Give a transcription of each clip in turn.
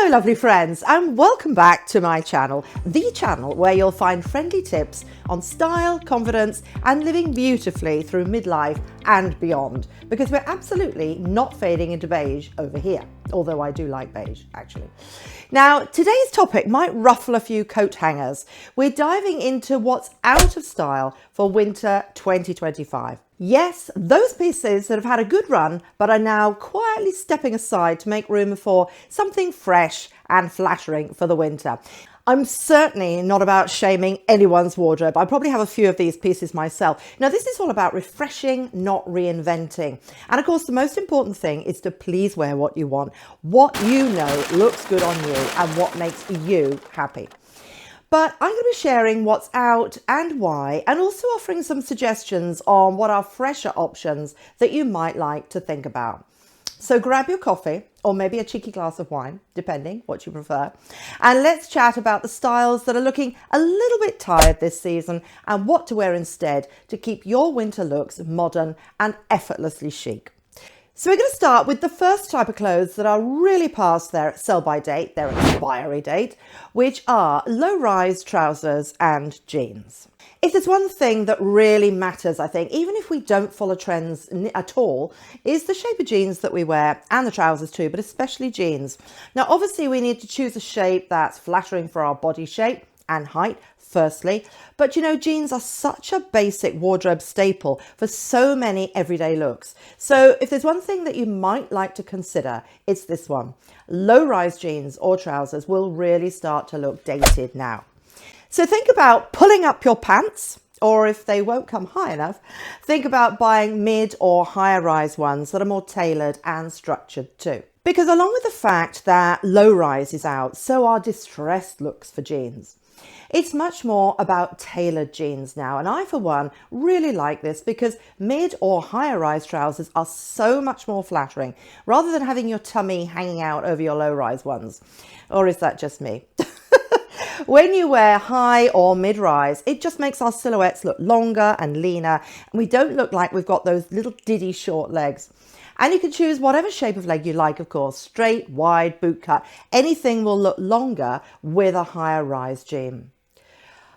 Hello lovely friends, and welcome back to my channel, the channel where you'll find friendly tips on style, confidence and living beautifully through midlife and beyond, because we're absolutely not fading into beige over here, although I do like beige actually. Now today's topic might ruffle a few coat hangers. We're diving into what's out of style for winter 2025. Yes, those pieces that have had a good run but are now quietly stepping aside to make room for something fresh and flattering for the winter. I'm certainly not about shaming anyone's wardrobe. I probably have a few of these pieces myself. Now, this is all about refreshing, not reinventing. And of course, the most important thing is to please wear what you want, what you know looks good on you and what makes you happy. But I'm going to be sharing what's out and why, and also offering some suggestions on what are fresher options that you might like to think about. So grab your coffee or maybe a cheeky glass of wine, depending what you prefer. And let's chat about the styles that are looking a little bit tired this season and what to wear instead to keep your winter looks modern and effortlessly chic. So we're going to start with the first type of clothes that are really past their sell-by date, their expiry date, which are low-rise trousers and jeans. If there's one thing that really matters, I think, even if we don't follow trends at all, is the shape of jeans that we wear, and the trousers too, but especially jeans. Now, obviously, we need to choose a shape that's flattering for our body shape and height, firstly. But you know, jeans are such a basic wardrobe staple for so many everyday looks. So if there's one thing that you might like to consider, it's this one. Low-rise jeans or trousers will really start to look dated now. So think about pulling up your pants, or if they won't come high enough, think about buying mid or higher rise ones that are more tailored and structured too. Because along with the fact that low rise is out, so are distressed looks for jeans. It's much more about tailored jeans now, and I for one really like this because mid or higher rise trousers are so much more flattering rather than having your tummy hanging out over your low rise ones. Or is that just me? When you wear high or mid-rise, it just makes our silhouettes look longer and leaner, and we don't look like we've got those little diddy short legs. And you can choose whatever shape of leg you like, of course, straight, wide, boot cut. Anything will look longer with a higher rise jean.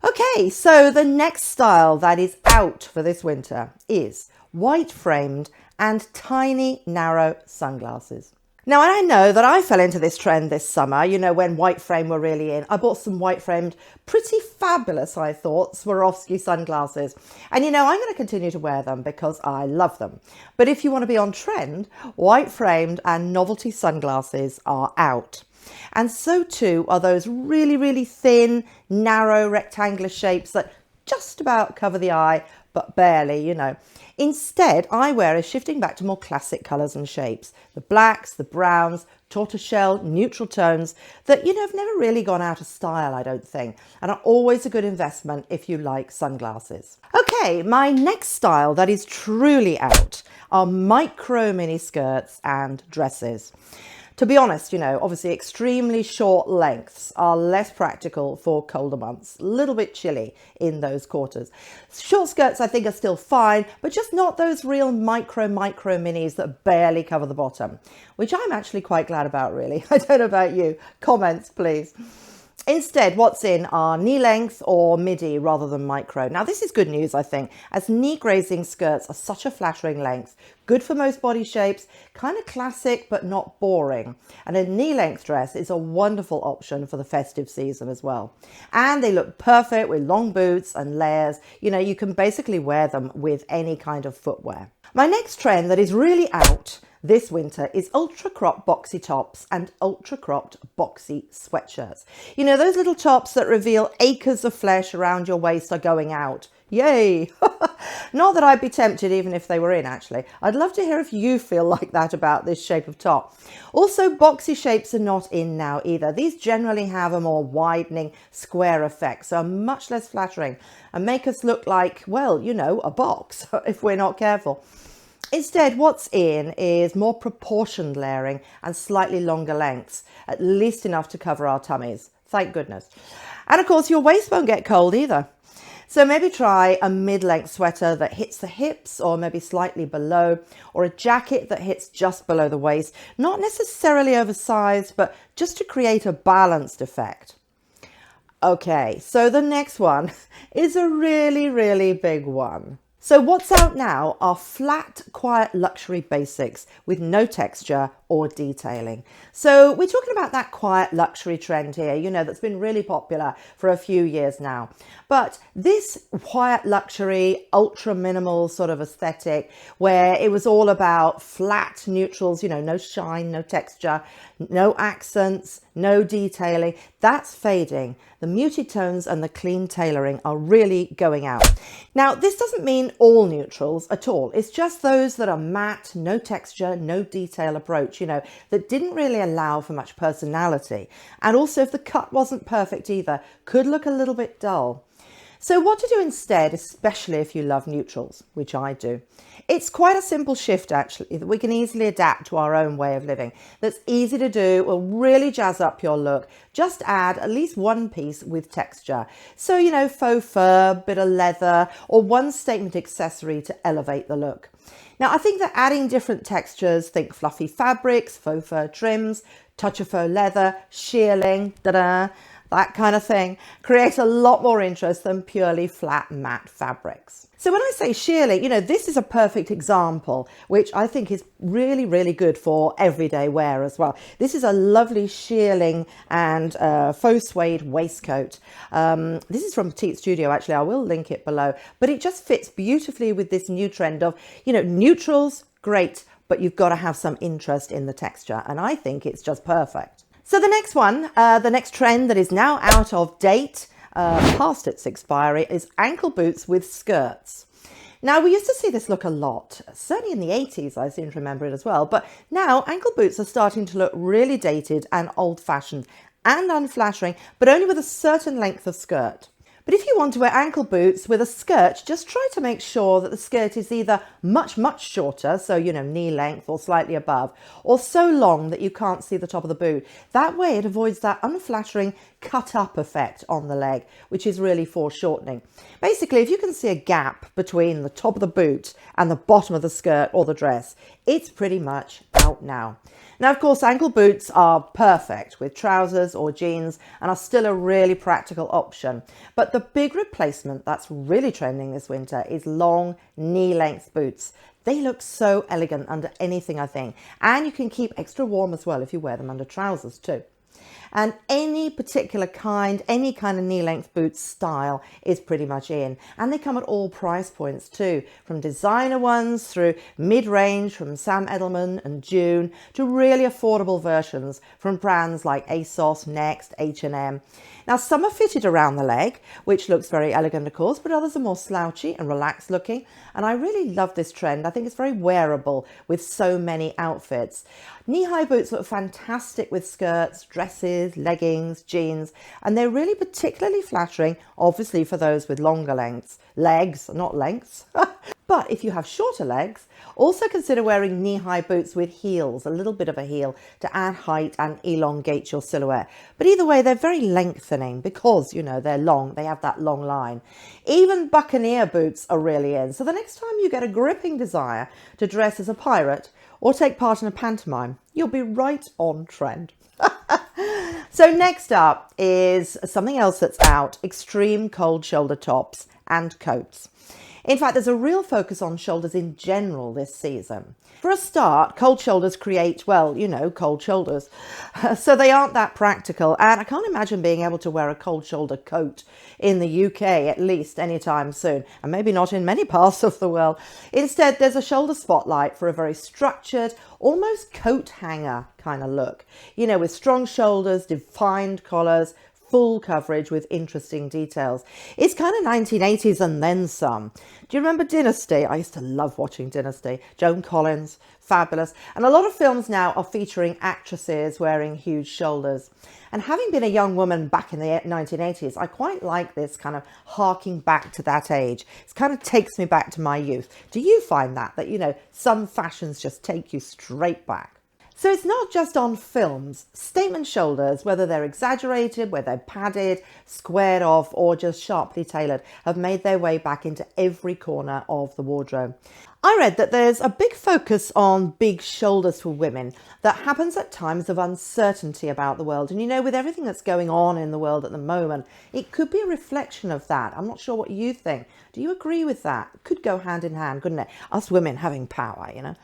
Okay, so the next style that is out for this winter is white framed and tiny narrow sunglasses. Now, I know that I fell into this trend this summer, you know, when white frame were really in. I bought some white framed, pretty fabulous, I thought, Swarovski sunglasses. And you know, I'm going to continue to wear them because I love them. But if you want to be on trend, white framed and novelty sunglasses are out. And so too are those really, really thin, narrow, rectangular shapes that just about cover the eye, but barely, you know. Instead, eyewear is shifting back to more classic colours and shapes. The blacks, the browns, tortoiseshell, neutral tones that, you know, have never really gone out of style, I don't think, and are always a good investment if you like sunglasses. Okay, my next style that is truly out are micro mini skirts and dresses. To be honest, you know, obviously extremely short lengths are less practical for colder months, a little bit chilly in those quarters. Short skirts I think are still fine, but just not those real micro minis that barely cover the bottom, which I'm actually quite glad about really. I don't know about you. Comments, please. Instead, what's in are knee length or midi rather than micro. Now, this is good news, I think, as knee grazing skirts are such a flattering length, good for most body shapes, kind of classic but not boring. And a knee length dress is a wonderful option for the festive season as well. And they look perfect with long boots and layers. You know, you can basically wear them with any kind of footwear. My next trend that is really out this winter is ultra cropped boxy tops and ultra cropped boxy sweatshirts. You know, those little tops that reveal acres of flesh around your waist are going out. Yay! Not that I'd be tempted even if they were in, actually. I'd love to hear if you feel like that about this shape of top. Also, boxy shapes are not in now either. These generally have a more widening square effect, so are much less flattering and make us look like, well, you know, a box if we're not careful. Instead, what's in is more proportioned layering and slightly longer lengths, at least enough to cover our tummies. Thank goodness. And of course, your waist won't get cold either. So maybe try a mid-length sweater that hits the hips or maybe slightly below, or a jacket that hits just below the waist, not necessarily oversized, but just to create a balanced effect. Okay, so the next one is a really, really big one. So what's out now are flat, quiet luxury basics with no texture or detailing. So we're talking about that quiet luxury trend here, you know, that's been really popular for a few years now. But this quiet luxury, ultra minimal sort of aesthetic where it was all about flat neutrals, you know, no shine, no texture, no accents, no detailing, that's fading. The muted tones and the clean tailoring are really going out. Now, this doesn't mean all neutrals at all. It's just those that are matte, no texture, no detail approach, you know, that didn't really allow for much personality. And also if the cut wasn't perfect either, could look a little bit dull. So what to do instead, especially if you love neutrals, which I do. It's quite a simple shift actually that we can easily adapt to our own way of living. That's easy to do, will really jazz up your look. Just add at least one piece with texture. So, you know, faux fur, bit of leather, or one statement accessory to elevate the look. Now, I think that adding different textures, think fluffy fabrics, faux fur trims, touch of faux leather, shearling, that kind of thing, create a lot more interest than purely flat matte fabrics. So when I say shearling, you know, this is a perfect example, which I think is really, really good for everyday wear as well. This is a lovely shearling and faux suede waistcoat. This is from Petite Studio, actually. I will link it below, but it just fits beautifully with this new trend of, you know, neutrals, great, but you've got to have some interest in the texture. And I think it's just perfect. So the next one, the next trend that is now out of date, past its expiry, is ankle boots with skirts. Now, we used to see this look a lot, certainly in the 80s, I seem to remember it as well. But now ankle boots are starting to look really dated and old-fashioned and unflattering, but only with a certain length of skirt. But if you want to wear ankle boots with a skirt, just try to make sure that the skirt is either much, much shorter, so, you know, knee length or slightly above, or so long that you can't see the top of the boot. That way it avoids that unflattering cut-up effect on the leg, which is really foreshortening. Basically, if you can see a gap between the top of the boot and the bottom of the skirt or the dress, it's pretty much out now. Now, of course, ankle boots are perfect with trousers or jeans and are still a really practical option. But the big replacement that's really trending this winter is long knee-length boots. They look so elegant under anything, I think. And you can keep extra warm as well if you wear them under trousers too. And any particular kind, any kind of knee-length boot style is pretty much in. And they come at all price points too, from designer ones through mid-range from Sam Edelman and June to really affordable versions from brands like ASOS, Next, H&M. Now, some are fitted around the leg, which looks very elegant, of course, but others are more slouchy and relaxed looking. And I really love this trend. I think it's very wearable with so many outfits. Knee-high boots look fantastic with skirts, dresses, leggings, jeans, and they're really particularly flattering, obviously, for those with longer legs, not lengths. But if you have shorter legs, also consider wearing knee-high boots with heels, a little bit of a heel, to add height and elongate your silhouette. But either way, they're very lengthening because, you know, they're long, they have that long line. Even buccaneer boots are really in. So the next time you get a gripping desire to dress as a pirate or take part in a pantomime, you'll be right on trend. So next up is something else that's out, extreme cold shoulder tops and coats. In fact, there's a real focus on shoulders in general this season. For a start, cold shoulders create, well, you know, cold shoulders. So they aren't that practical. And I can't imagine being able to wear a cold shoulder coat in the UK, at least anytime soon. And maybe not in many parts of the world. Instead, there's a shoulder spotlight for a very structured, almost coat hanger kind of look. You know, with strong shoulders, defined collars, full coverage with interesting details. It's kind of 1980s and then some. Do you remember Dynasty? I used to love watching Dynasty. Joan Collins, fabulous. And a lot of films now are featuring actresses wearing huge shoulders. And having been a young woman back in the 1980s, I quite like this kind of harking back to that age. It kind of takes me back to my youth. Do you find that, you know, some fashions just take you straight back? So it's not just on films. Statement shoulders, whether they're exaggerated, whether they're padded, squared off, or just sharply tailored, have made their way back into every corner of the wardrobe. I read that there's a big focus on big shoulders for women that happens at times of uncertainty about the world. And you know, with everything that's going on in the world at the moment, it could be a reflection of that. I'm not sure what you think. Do you agree with that? It could go hand in hand, couldn't it? Us women having power, you know.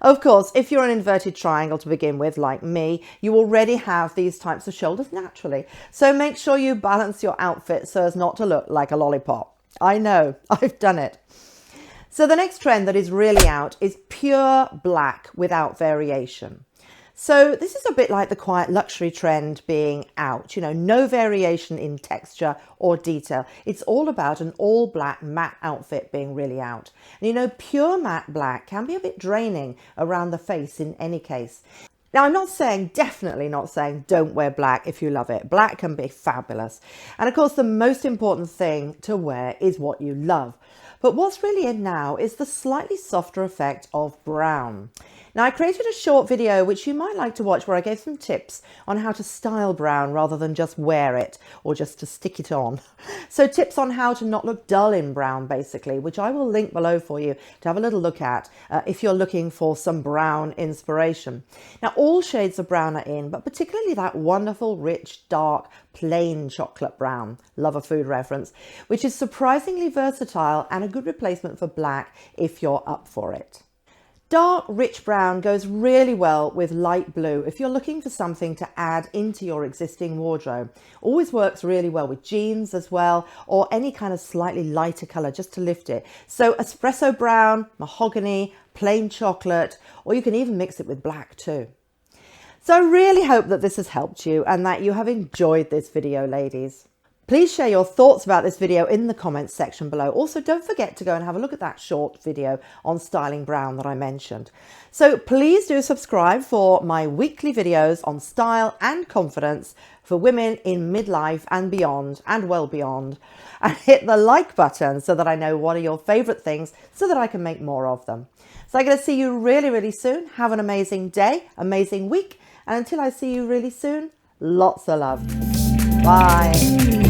Of course, if you're an inverted triangle to begin with, like me, you already have these types of shoulders naturally. So make sure you balance your outfit so as not to look like a lollipop. I know, I've done it. So the next trend that is really out is pure black without variation. So this is a bit like the quiet luxury trend being out, you know, no variation in texture or detail. It's all about an all black matte outfit being really out. And you know, pure matte black can be a bit draining around the face in any case. Now, I'm not saying, definitely not saying, don't wear black if you love it. Black can be fabulous. And of course, the most important thing to wear is what you love. But what's really in now is the slightly softer effect of brown. Now, I created a short video which you might like to watch where I gave some tips on how to style brown rather than just wear it or just to stick it on. So tips on how to not look dull in brown, basically, which I will link below for you to have a little look at if you're looking for some brown inspiration. Now, all shades of brown are in, but particularly that wonderful, rich, dark, plain chocolate brown, love a food reference, which is surprisingly versatile and a good replacement for black if you're up for it. Dark, rich brown goes really well with light blue if you're looking for something to add into your existing wardrobe. Always works really well with jeans as well, or any kind of slightly lighter color just to lift it. So espresso brown, mahogany, plain chocolate, or you can even mix it with black too. So I really hope that this has helped you and that you have enjoyed this video, ladies. Please share your thoughts about this video in the comments section below. Also, don't forget to go and have a look at that short video on styling brown that I mentioned. So please do subscribe for my weekly videos on style and confidence for women in midlife and beyond, and well beyond. And hit the like button so that I know what are your favorite things so that I can make more of them. So I'm going to see you really, really soon. Have an amazing day, amazing week. And until I see you really soon, lots of love. Bye.